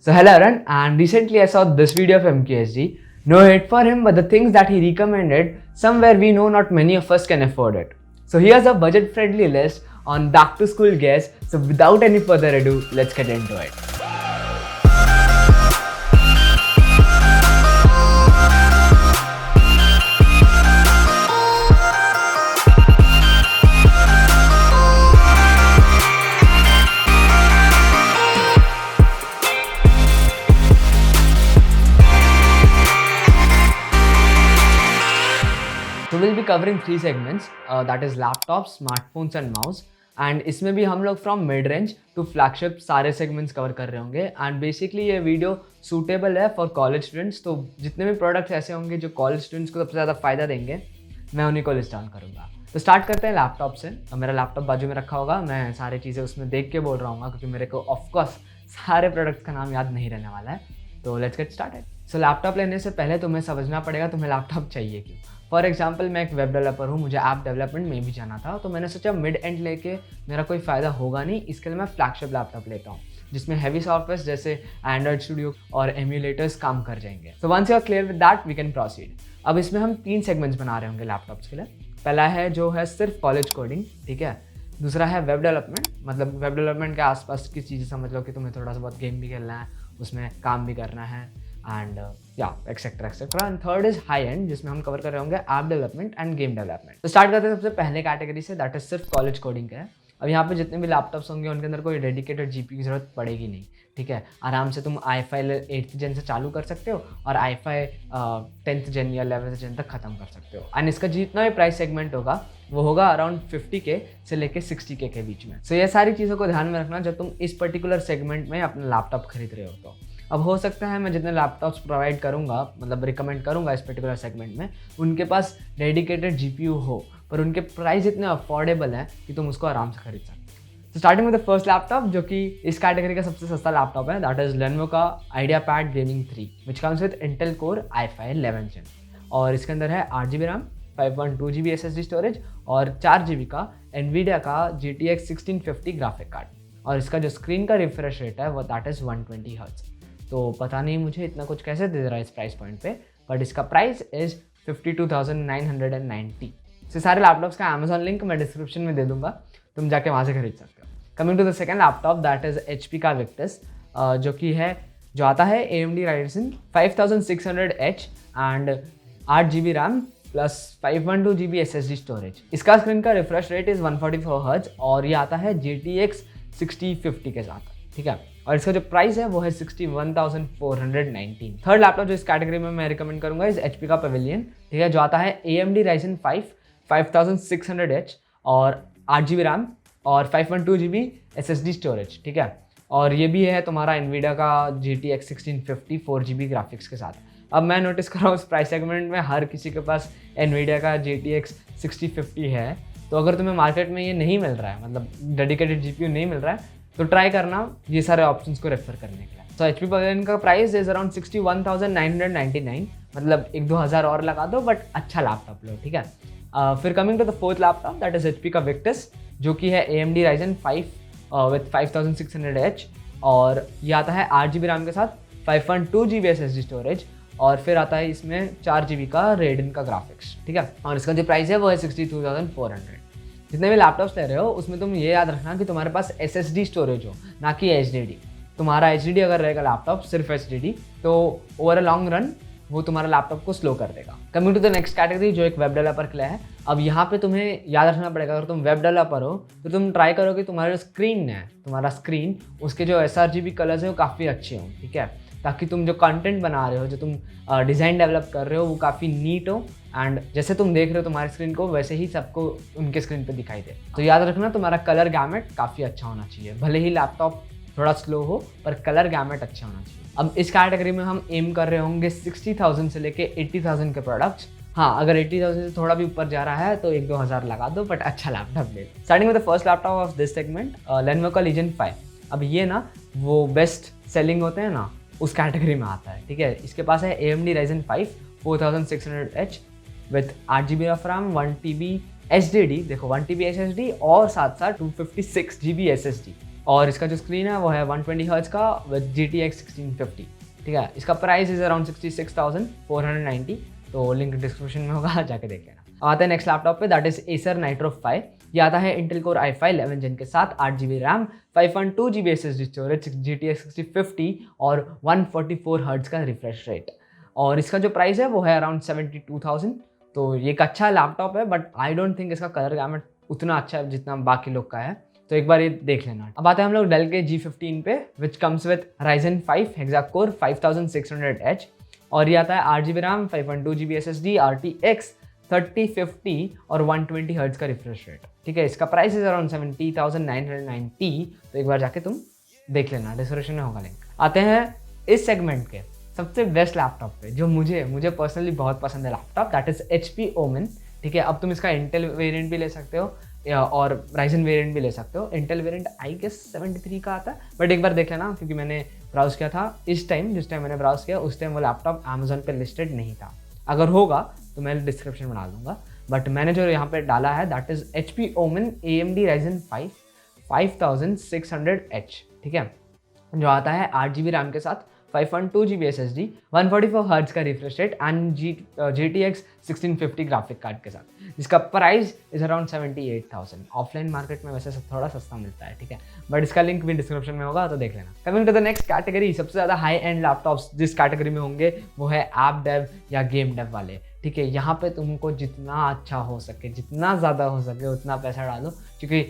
So hello Aaron, and recently I saw this video of MKSD. No hate for him, but the things that he recommended, somewhere we know not many of us can afford it. So here's a budget-friendly list on back-to-school gears. So without any further ado, let's get into it. So we'll be covering three segments, that is laptops, smartphones and mouse. And इसमें भी हम लोग from mid range to flagship सारे segments cover कर रहे होंगे. And basically ये video suitable है फॉर कॉलेज स्टूडेंट्स. तो जितने भी प्रोडक्ट्स ऐसे होंगे जो कॉलेज स्टूडेंट्स को सबसे ज़्यादा फ़ायदा देंगे, मैं उन्हीं को लिस्ट डाउन करूँगा. तो स्टार्ट करते हैं लैपटॉप से. मेरा लैपटॉप बाजू में रखा होगा, मैं सारी चीज़ें उसमें देख के बोल रहा हूँ क्योंकि मेरे को ऑफकोर्स सारे प्रोडक्ट्स का नाम याद नहीं रहने वाला है. तो let's get started. So laptop लेने से पहले तुम्हें समझना पड़ेगा तुम्हें लैपटॉप चाहिए क्यों. फॉर एग्जाम्पल मैं एक वेब डेवलपर हूँ, मुझे ऐप डेवलपमेंट में भी जाना था. तो मैंने सोचा मिड एंड लेके मेरा कोई फ़ायदा होगा नहीं, इसके लिए मैं फ्लैगशिप लैपटॉप लेता हूँ जिसमें हैवी सॉफ्टवेयर जैसे एंड्रॉइड स्टूडियो और एम्यूलेटर्स काम कर जाएंगे. So once you are clear with that we can proceed. अब इसमें हम तीन सेगमेंट्स बना रहे होंगे लैपटॉप्स के लिए. पहला है जो है सिर्फ कॉलेज कोडिंग, ठीक है. दूसरा है वेब डेवलपमेंट, मतलब वेब डेवलपमेंट के आसपास की चीज़ें समझ लो कि तुम्हें थोड़ा सा बहुत गेम भी खेलना है, उसमें काम भी करना है and etcetera etcetera. And third is high and जिसमें हम कवर कर रहे होंगे app development end game development. तो स्टार्ट करते हैं सबसे पहले कैटेगरी से, दैट इज सिर्फ कॉलेज कोडिंग का है. अब यहाँ पे जितने भी लैपटॉप्स होंगे उनके अंदर कोई डेडिकेटेड जीपीयू की ज़रूरत पड़ेगी नहीं, ठीक है. आराम से तुम i5 8th जेन से चालू कर सकते हो और i5 10th जेन या 11th जेन तक ख़त्म कर सकते हो. एंड इसका जितना भी प्राइस सेगमेंट होगा वो होगा अराउंड 50K से लेके 60K के बीच में. सो ये सारी चीज़ों को ध्यान में रखना जब तुम इस पर्टिकुलर सेगमेंट में अपना लैपटॉप खरीद रहे हो. तो अब हो सकता है मैं जितने लैपटॉप्स प्रोवाइड करूँगा, मतलब रिकमेंड करूँगा इस पर्टिकुलर सेगमेंट में, उनके पास डेडिकेटेड जीपीयू हो, पर उनके प्राइस इतने अफोर्डेबल हैं कि तुम उसको आराम से खरीद सकते हो. तो starting with the first laptop जो कि इस कैटेगरी का सबसे सस्ता लैपटॉप है, दैट इज लेनोवो का IdeaPad gaming 3 which comes with Intel core i5 11th जेन. और इसके अंदर है 8GB RAM, 512GB SSD storage और 4GB का NVIDIA का GTX 1650 ग्राफिक कार्ड. और इसका जो स्क्रीन का रिफ्रेश रेट है वो दैट इज़ 120 हर्ट्ज. तो पता नहीं मुझे इतना कुछ कैसे दे रहा है इस प्राइस पॉइंट पे, बट इसका प्राइस इज़ 52,990. से सारे लैपटॉप्स का अमेजॉन लिंक मैं डिस्क्रिप्शन में दे दूंगा, तुम जाके वहाँ से खरीद सकते हो. Coming to the second laptop that is HP का विक्टस, जो आता है AMD Ryzen 5600H and 8GB RAM plus 512GB SSD storage. इसका स्क्रीन का रिफ्रेश रेट इज़ 144 हर्ट्ज और ये आता है GTX 6050 के साथ, ठीक है. और इसका जो प्राइस है वो है 61,419. थर्ड लैपटॉप जो इस कैटेगरी में मैं रिकमेंड करूंगा इस HP का पेविलियन, ठीक है, जो आता है AMD Ryzen 5 5600H और 8GB रैम और 512GB SSD स्टोरेज, ठीक है. और ये भी है तुम्हारा NVIDIA का GTX 1650 4GB ग्राफिक्स के साथ. अब मैं नोटिस कर रहा हूँ इस प्राइस सेगमेंट में हर किसी के पास NVIDIA का GTX 6050 है. तो अगर तुम्हें मार्केट में ये नहीं मिल रहा है, मतलब डेडिकेटेड GPU नहीं मिल रहा है, तो ट्राई करना ये सारे ऑप्शंस को रेफर करने के लिए. तो HP पेविलियन का प्राइस इज अराउंड 61,999, मतलब 1-2 हज़ार और लगा दो, बट अच्छा लैपटॉप लो, ठीक है. फिर coming to the fourth laptop that is HP का विक्टस, जो कि है AMD Ryzen 5 विथ 5600H और ये आता है 8GB रैम के साथ 512GB SSD स्टोरेज और फिर आता है इसमें 4GB का Radeon का ग्राफिक्स, ठीक है. और इसका जो प्राइस है वो है 62,400. जितने भी लैपटॉप्स ले रहे हो उसमें तुम ये याद रखना कि तुम्हारे पास SSD स्टोरेज हो, ना कि HDD. तुम्हारा HDD अगर रहेगा लैपटॉप सिर्फ HDD, तो ओवर अ लॉन्ग रन वो तुम्हारा लैपटॉप को स्लो कर देगा. Coming to the next category जो एक वेब डेवलपर के लिए है. अब यहाँ पे तुम्हें याद रखना पड़ेगा, अगर तुम वेब डेवलपर हो तो तुम ट्राई करो कि तुम्हारा स्क्रीन उसके जो sRGB कलर्स है वो काफ़ी अच्छे हों, ठीक है, ताकि तुम जो कंटेंट बना रहे हो, जो तुम डिज़ाइन डेवलप कर रहे हो वो काफ़ी नीट हो एंड जैसे तुम देख रहे हो तुम्हारी स्क्रीन को वैसे ही सबको उनके स्क्रीन पे दिखाई दे. तो याद रखना तुम्हारा कलर गैमेट काफ़ी अच्छा होना चाहिए, भले ही लैपटॉप थोड़ा स्लो हो पर कलर गैमेट अच्छा होना चाहिए. अब इस कैटेगरी में हम एम कर रहे होंगे 60,000 से लेके 80,000 के प्रोडक्ट्स. हाँ, अगर 80,000 से थोड़ा भी ऊपर जा रहा है तो 1-2 हज़ार लगा दो, बट अच्छा लैपटॉप ले. Starting with the first laptop off this segment, Lenovo का Legion 5. अब ये ना वो बेस्ट सेलिंग होते हैं ना, उस कैटेगरी में आता है, ठीक है. इसके पास है AMD Ryzen 5 4600H with 8GB of RAM, 1TB HDD, देखो 1TB SSD और साथ साथ 256GB SSD, और इसका जो स्क्रीन है वो है 120 हर्ट्ज का विद GTX 1650, ठीक है। इसका प्राइस इज अराउंड 66,490, तो लिंक डिस्क्रिप्शन में होगा, जाके देख लेना। आते हैं नेक्स्ट लैपटॉप पे, दैट इज Acer Nitro 5। ये आता है इंटेल कोर i5 11 जेन के साथ, 8GB RAM, 5.2GB SSD storage, GTX 6050 और 144 हर्ट्ज का रिफ्रेश रेट। और इसका जो प्राइस है वो है अराउंड 72,000। तो ये एक अच्छा लैपटॉप है, बट आई डोंट थिंक इसका कलर गैमेट उतना अच्छा है जितना बाकी लोग का है, तो एक बार ये देख लेना। अब आते हैं हम लोग डेल के G15 पे, which comes with Ryzen 5 hexa-core 5600H, और ये आता है 8GB RAM, 5.2GB SSD, RTX 3050 और 120 हर्ट्ज का रिफ्रेश रेट, ठीक है। इसका प्राइस इज अराउंड 70,990, तो एक बार जाके तुम देख लेना, डिस्क्रिप्शन में होगा लिंक। आते हैं इस सेगमेंट के सबसे बेस्ट लैपटॉप पे, जो मुझे पर्सनली बहुत पसंद है laptop, that is HP Omen, ठीक है। अब तुम इसका इंटेल वेरिएंट भी ले सकते हो और राइजन वेरिएंट भी ले सकते हो। इंटेल वेरिएंट आई गेस 73 का आता है, बट एक बार देख लेना, क्योंकि मैंने ब्राउज किया था जिस टाइम मैंने ब्राउज किया उस टाइम वो लैपटॉप अमेजोन पे लिस्टेड नहीं था। अगर होगा तो मैं डिस्क्रिप्शन में डाल दूंगा, बट मैंने जो यहाँ पे डाला है that is HP Omen AMD Ryzen 5 5600H, ठीक है, जो आता है 8GB रैम के साथ, 5.2GB SSD, 144 हर्ट्ज का refresh rate and GTX 1650 graphic card के साथ, जिसका price is around 78,000। Offline market में वैसे थोड़ा सस्ता मिलता है, ठीक है, बट इसका लिंक भी डिस्क्रिप्शन में होगा, तो देख लेना। Coming to the next category, सबसे ज़्यादा हाई एंड लैपटॉप्स जिस कैटेगरी में होंगे वो है ऐप डेव या गेम डेव वाले, ठीक है। यहाँ पे तुमको जितना अच्छा हो सके, जितना ज़्यादा हो सके उतना पैसा डालो, क्योंकि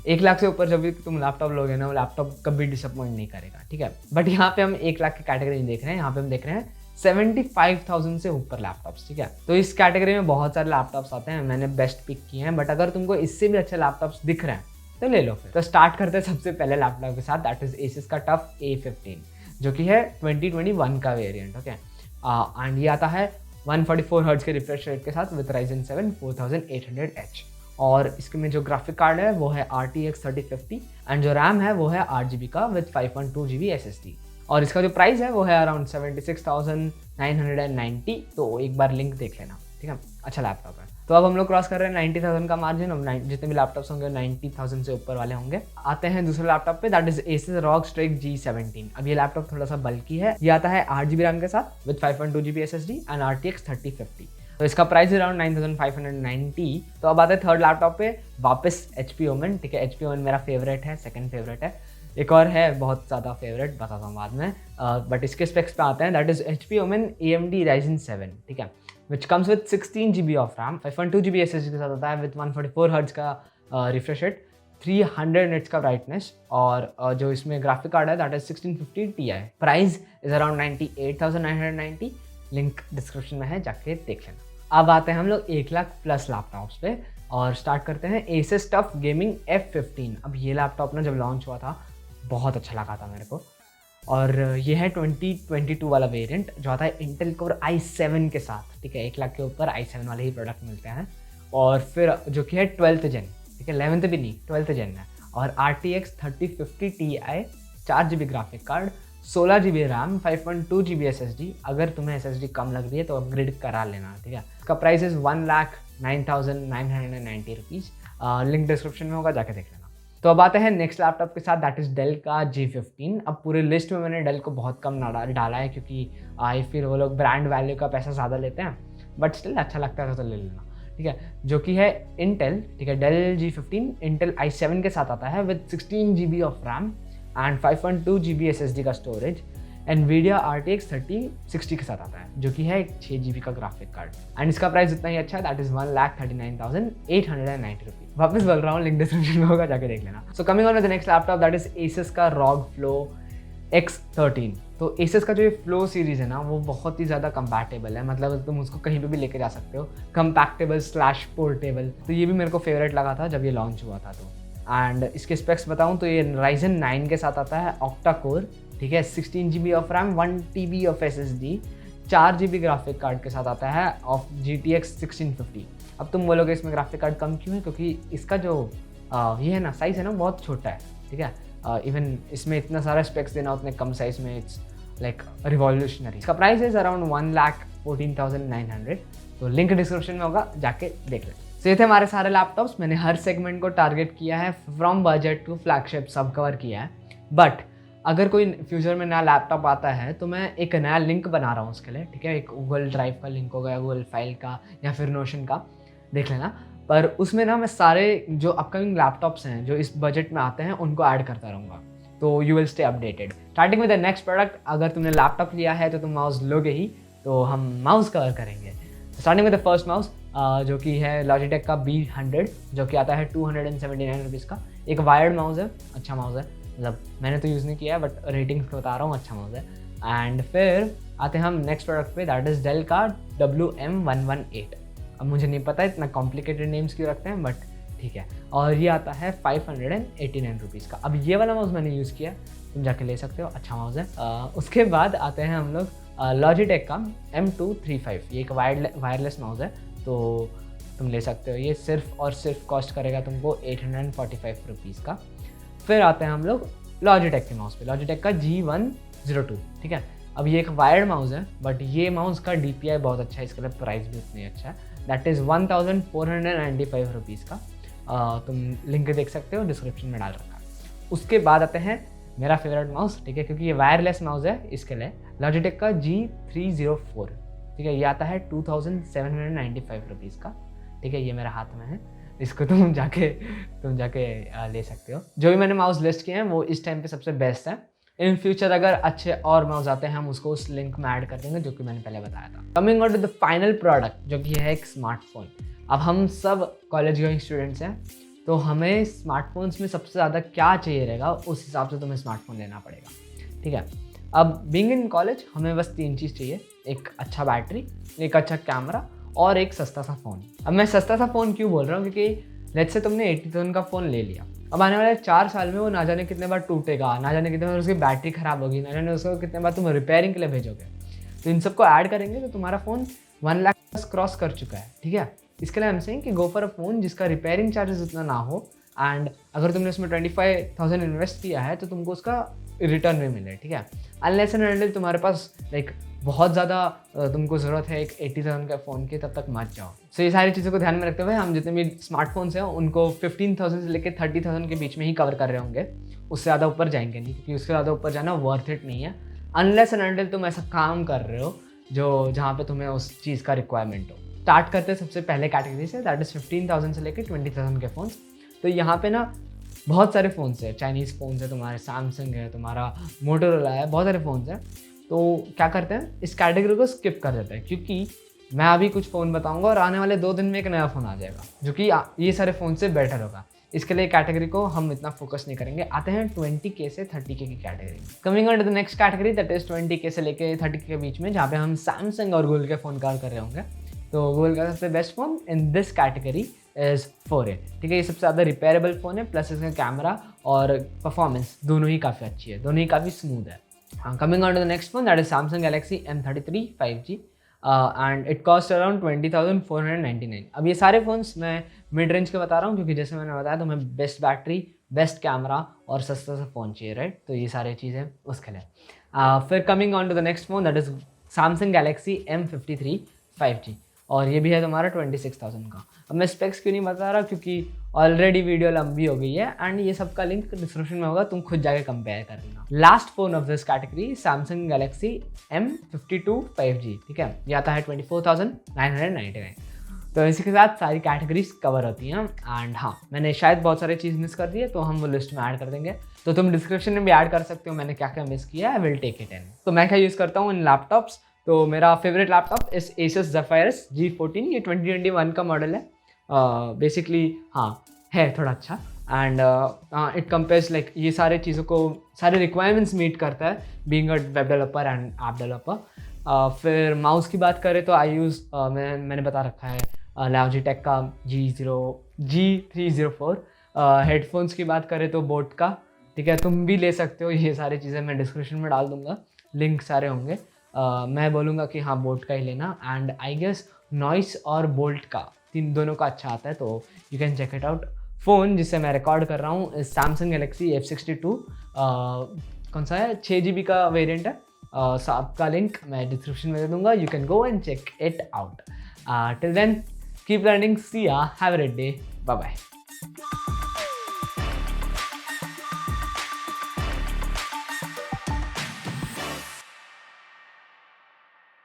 1 लाख से ऊपर जब भी तुम लैपटॉप लोगे ना, वो लैपटॉप कभी डिसअपॉइंट नहीं करेगा, ठीक है। बट यहाँ पे हम 1 लाख की कैटेगरी नहीं देख रहे हैं, यहाँ पे हम देख रहे हैं 75,000 से ऊपर लैपटॉप्स, ठीक है। तो इस कैटेगरी में बहुत सारे लैपटॉप्स आते हैं, मैंने बेस्ट पिक किए हैं, बट अगर तुमको इससे भी अच्छे लैपटॉप्स दिख रहे हैं तो ले लो फिर। तो स्टार्ट करते हैं सबसे पहले लैपटॉप के साथ, दैट इज Asus का टफ A15, जो कि है 2021 का वेरियंट, ओके। एंड ये आता है 144 हर्ट्ज के रिफ्रेश रेट के साथ विद Ryzen 7 4800H, और इसके में जो ग्राफिक कार्ड है वो है RTX 3050 एंड जो रैम है वो है 8GB का विद 5.2GB SSD, और इसका जो प्राइस है वो है अराउंड 76,990, तो एक बार लिंक देख लेना, ठीक है। अच्छा लैपटॉप है। तो अब हम लोग क्रॉस कर रहे हैं 90,000 का मार्जिन, अब जितने भी लैपटॉप्स होंगे 90,000 से ऊपर वाले होंगे। आते हैं दूसरे लैपटॉप पे, that is Asus ROG Strix G17। अब ये लैपटॉप थोड़ा सा बल्की है, ये आता है 8GB रैम के साथ with 5.2GB SSD and RTX 3050, तो इसका प्राइस अराउंड 9,590। तो अब आते हैं थर्ड लैपटॉप पे, वापस HP Omen, ठीक है। HP Omen मेरा फेवरेट है, सेकंड फेवरेट है, एक और है बहुत ज़्यादा फेवरेट, बताता हूँ बाद में, बट इसके स्पेक्स पे आते हैं, that is HP Omen AMD Ryzen 7, ठीक है, which comes with 16GB of RAM, 5.2GB SSD के साथ आता है विद 144 हर्ट्ज का रिफ्रेश रेट, 300 निट्स का ब्राइटनेस, और जो इसमें ग्राफिक कार्ड है that is 1650 Ti। Price is around 98,990, link description में है, जाके देख लेना। अब आते हैं हम लोग 1 लाख प्लस लैपटॉप्स पे, और स्टार्ट करते हैं Asus TUF Gaming F15। अब ये लैपटॉप ना जब लॉन्च हुआ था बहुत अच्छा लगा था मेरे को, और ये है 2022 वाला वेरिएंट, जो आता है इंटेल कोर i7 के साथ, ठीक है। 1 लाख के ऊपर i7 वाले ही प्रोडक्ट मिलते हैं, और फिर जो कि है 12th जेन, ठीक है, 11th भी नहीं 12th जेन है, और RTX 3050 Ti, 4GB graphic card, 16GB RAM, 5.2GB SSD। अगर तुम्हें SSD कम लग रही है तो अपग्रेड करा लेना, ठीक है। इसका price is 1,09,990 rupees, link description में होगा, जाके देख लेना। तो अब आते हैं नेक्स्ट लैपटॉप के साथ, दैट इज डेल का G15। अब पूरे लिस्ट में मैंने डेल को बहुत कम डाला है, क्योंकि आई फील वो लोग ब्रांड वैल्यू का पैसा ज़्यादा लेते हैं, बट स्टिल अच्छा लगता है तो ले लेना, ठीक है। जो कि है इंटेल, ठीक है, डेल G15 इंटेल i7 के साथ आता है with 16GB of RAM and 5.2GB SSD का स्टोरेज, NVIDIA RTX 3060 के साथ आता है, जो कि है 6GB का ग्राफिक कार्ड, एंड इसका प्राइस उतना ही अच्छा है, दैट इज 1,39,890 रुपीज़। वापस बोल रहा हूँ, लिंक डिस्क्रिप्शन में होगा, जाके देख लेना। So coming on the next laptop, that is Asus का ROG Flow X13। तो Asus का जो ये Flow सीरीज़ है ना, वो बहुत ही ज़्यादा कंपैटिबल है, मतलब तुम उसको कहीं पे भी लेके जा सकते हो, कंपैक्टेबल / पोर्टेबल। तो ये भी मेरे को फेवरेट लगा था जब ये लॉन्च हुआ था। तो एंड इसके स्पेक्स बताऊँ तो ये Ryzen 9 के साथ आता है, ऑक्टा कोर, ठीक है, 16GB of RAM, 1TB of SSD, 4GB graphic card के साथ आता है ऑफ GTX 1650। अब तुम बोलोगे इसमें ग्राफिक कार्ड कम क्यों है, क्योंकि इसका जो ये है ना साइज़ है ना बहुत छोटा है, ठीक है। इवन इसमें इतना सारा स्पेक्स देना उतने कम साइज़ में, इट्स लाइक रिवॉल्यूशनरी। इसका प्राइस है अराउंड 1,14,900, तो लिंक डिस्क्रिप्शन में होगा, जाके देख लें। तो ये थे हमारे सारे लैपटॉप्स। मैंने हर सेगमेंट को टारगेट किया है, फ्रॉम बजट टू फ्लैगशिप सब कवर किया है। बट अगर कोई फ्यूचर में नया लैपटॉप आता है तो मैं एक नया लिंक बना रहा हूँ उसके लिए, ठीक है। एक गूगल ड्राइव का लिंक हो गया, गूगल फाइल का, या फिर नोशन का, देख लेना। पर उसमें ना मैं सारे जो अपकमिंग लैपटॉप्स हैं जो इस बजट में आते हैं उनको ऐड करता रहूँगा, तो you will stay updated. Starting with the next product, अगर तुमने लैपटॉप लिया है तो तुम माउस लोगे ही, तो हम माउस कवर करेंगे। Starting with the first mouse जो कि है लॉजिटेक का B100, जो कि आता है 279 रुपीज़ का। एक वायर्ड माउस है, अच्छा माउस है, मतलब मैंने तो यूज़ नहीं किया है बट रेटिंग्स को बता रहा हूँ, अच्छा माउस है। एंड फिर आते हैं हम नेक्स्ट प्रोडक्ट पे, दैट इज़ डेल का WM118। अब मुझे नहीं पता इतना कॉम्प्लिकेटेड नेम्स क्यों रखते हैं, बट ठीक है। और ये आता है 589 रुपीज़ का। अब ये वाला माउस मैंने यूज़ किया, तुम जाके ले सकते हो, अच्छा माउस है। उसके बाद आते हैं हम लोग लॉजिटेक का M235। ये एक वायरलेस माउस है, तो तुम ले सकते हो। ये सिर्फ और सिर्फ कॉस्ट करेगा तुमको 845 रुपीज़ का। फिर आते हैं हम लोग लॉजिटेक के माउस पे, लॉजिटेक का G102, ठीक है। अब ये एक वायर्ड माउस है, बट ये माउस का DPI बहुत अच्छा है, इसके लिए प्राइस भी उतनी अच्छा है। दैट इज़ 1495 रुपीज़ का। तुम लिंक देख सकते हो, डिस्क्रिप्शन में डाल रखा है। उसके बाद आते हैं मेरा फेवरेट माउस, ठीक है, क्योंकि ये वायरलेस माउस है, इसके लिए लॉजिटेक का G304, ठीक है। ये आता है 2795 रुपीज़ का, ठीक है। ये मेरे हाथ में है, इसको तुम जाके ले सकते हो। जो भी मैंने माउस लिस्ट किए हैं वो इस टाइम पे सबसे बेस्ट है। इन फ्यूचर अगर अच्छे और माउस आते हैं हम उसको उस लिंक में ऐड कर देंगे, जो कि मैंने पहले बताया था। Coming on to the final product, जो कि है एक स्मार्टफोन। अब हम सब कॉलेज गोइंग स्टूडेंट्स हैं, तो हमें स्मार्टफोन्स में सबसे ज़्यादा क्या चाहिए रहेगा, उस हिसाब से तुम्हें स्मार्टफोन लेना पड़ेगा, ठीक है। अब बीइंग इन कॉलेज हमें बस 3 चीज़ चाहिए, एक अच्छा बैटरी, एक अच्छा कैमरा और एक सस्ता सा फ़ोन। अब मैं सस्ता सा फ़ोन क्यों बोल रहा हूँ, क्योंकि लेट्स से तुमने 80,000 का फ़ोन ले लिया, अब आने वाले 4 साल में वो ना जाने कितने बार टूटेगा, ना जाने कितने बार उसकी बैटरी ख़राब होगी, ना जाने उसको कितने बार तुम रिपेयरिंग के लिए भेजोगे। तो इन सबको ऐड करेंगे तो तुम्हारा फ़ोन 1 लाख क्रॉस कर चुका है, ठीक है। इसके लिए हम सेइंग कि गो फॉर अ फ़ोन जिसका रिपेयरिंग चार्जेस उतना ना हो, एंड अगर तुमने उसमें 25,000 इन्वेस्ट किया है तो तुमको उसका रिटर्न भी मिले, ठीक है। अनलेस एंड अनटिल तुम्हारे पास लाइक बहुत ज़्यादा तुमको ज़रूरत है एक 80,000 का फ़ोन की, तब तक मत जाओ। सो ये सारी चीज़ों को ध्यान में रखते हुए हम जितने भी स्मार्टफोन्स हैं उनको 15,000 से लेकर 30,000 के बीच में ही कवर कर रहे होंगे, उससे ज़्यादा ऊपर जाएंगे नहीं, क्योंकि उससे ज़्यादा ऊपर जाना वर्थ इट नहीं है, अनलेस एंड अनटिल तुम ऐसा काम कर रहे हो जो जहाँ पे तुम्हें उस चीज़ का रिक्वायरमेंट हो। स्टार्ट करते हैं सबसे पहले कैटेगरी से, दैट इज़ 15,000 से लेकर 20,000 के फ़ोन्स। तो यहाँ पे ना बहुत सारे फ़ोन्स हैं, चाइनीज़ फ़ोन्स है, तुम्हारे सैमसंग है, तुम्हारा मोटोरोला है, बहुत सारे फ़ोन्स हैं। तो क्या करते हैं, इस कैटेगरी को स्किप कर देते हैं, क्योंकि मैं अभी कुछ फ़ोन बताऊंगा और आने वाले 2 दिन में एक नया फ़ोन आ जाएगा जो कि ये सारे फ़ोन से बेटर होगा। इसके लिए कैटेगरी को हम इतना फोकस नहीं करेंगे। आते हैं 20K से 30K की कैटेगरी। Coming on to the next category, that is 20K से लेके 30K के बीच में, जहाँ पे हम सैमसंग और गूगल के फ़ोन कवर कर रहे होंगे। तो गूगल का सबसे best phone in this category is 4A, ठीक है। ये सबसे ज़्यादा रिपेयरेबल फ़ोन है, प्लस इसका कैमरा और परफॉर्मेंस दोनों ही काफ़ी अच्छी है, दोनों ही काफ़ी स्मूथ है। Coming on to the next phone, that is Samsung Galaxy M33 5G and it cost around 20,499। अब ये सारे फ़ोन्स मैं मिड रेंज के बता रहा हूँ, क्योंकि जैसे मैंने बताया तुम्हें बेस्ट बैटरी, बेस्ट कैमरा और सस्ता सा फ़ोन चाहिए, राइट। तो ये सारे चीज़ें उसके लिए। फिर coming on to the next phone, that is Samsung Galaxy M53 5G, और ये भी है तुम्हारा 26,000 का। अब मैं स्पेक्स क्यों नहीं बता रहा, क्योंकि ऑलरेडी वीडियो लंबी हो गई है एंड ये सब का लिंक डिस्क्रिप्शन में होगा, तुम खुद जाके कंपेयर कर लेना। Last phone of this category Samsung Galaxy M52 5G, ठीक है। ये आता है 24,999। तो इसी के साथ सारी कैटेगरीज कवर होती हैं। एंड हाँ, मैंने शायद बहुत सारी चीज़ मिस कर दी है, तो हम वो लिस्ट में ऐड कर देंगे, तो तुम डिस्क्रिप्शन में भी ऐड कर सकते हो मैंने क्या क्या मिस किया है। I will take it in. तो मैं क्या यूज़ करता हूँ इन लैपटॉप्स, तो मेरा फेवरेट लैपटॉप इस Asus Zephyrus G14, ये 2021 का मॉडल है। बेसिकली हाँ है थोड़ा अच्छा, एंड इट कंपेयर्स लाइक ये सारे चीज़ों को, सारे रिक्वायरमेंट्स मीट करता है being a web developer and app developer. फिर माउस की बात करें तो आई यूज़ मैंने बता रखा है लॉजिटेक का G304। हेडफोन्स की बात करें तो बोट का, ठीक है, तुम भी ले सकते हो। ये सारी चीज़ें मैं डिस्क्रिप्शन में डाल दूंगा, लिंक सारे होंगे। मैं बोलूँगा कि हाँ बोट का ही लेना। एंड आई गेस नॉइस और बोल्ट का दोनों का अच्छा आता है, तो you can check it out. Phone जिससे मैं रिकॉर्ड कर रहा हूँ Samsung Galaxy F62, कौन सा है, 6GB का वेरिएंट है। आपका लिंक मैं डिस्क्रिप्शन में दे दूँगा, you can go and check it out. Till then keep learning, see ya, have a great day, bye bye.